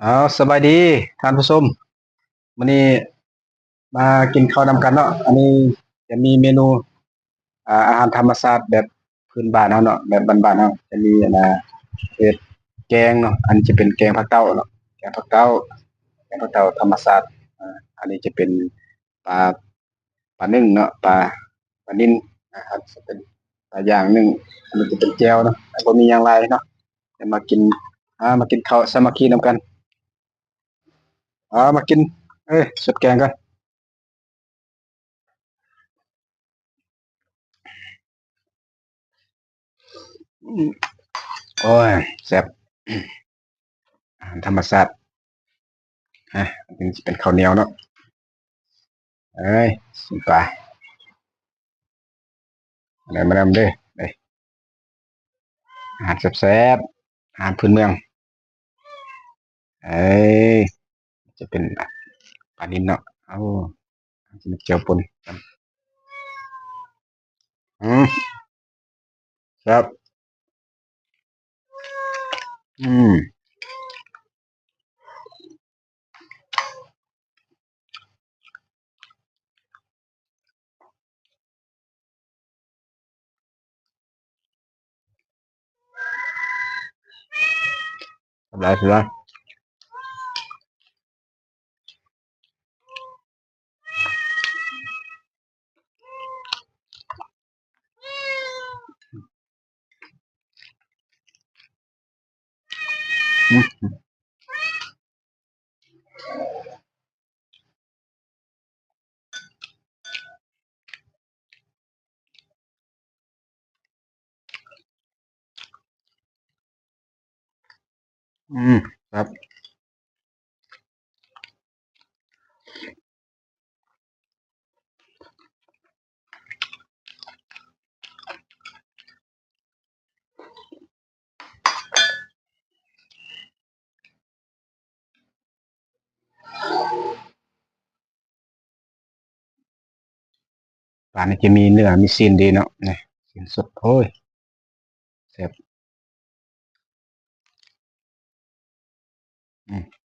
เอาสบายดีท่านผู้ชมวันนี้มากินข้าวนำกันเนาะอันนี้จะมีเมนูอาหารธรรมชาติแบบพื้นบ้านเฮาเนาะแบบบ้านๆเฮาจะมีเฮ็ดแกงเนาะอันนี้จะเป็นแกงผักเต้าเนาะแกงผักเต้าแกงผักเต้าธรรมชาติอันนี้จะเป็นปลาปลานึ่งเนาะปลานิ่นนะครับจะเป็นปลาย่างนึ่งอันนี้จะเป็นแจ่วเนาะแล้วก็มีอย่างไรเนาะจะมากินมากินข้าวสามัคคีนำกันมากินสดแกงกัน โอ้ยแซ่บอาหารธรรมชาติอันนี้จะเป็นข้าวเหนียวเนาะเอ้ยสิไปอะไรมาดำเด้อเด้ยอาหารแซ่บๆอาหารพื้นเมืองเอ้ยจะเป็นปลานิลเนาะเอาจะมีเจียวปนครับอืมสบายสบายอืมอืมครับปลานี่จะมีเนื้อมีซีนดีเนาะนี่ซีนสดโอ้ยแซ่บอืม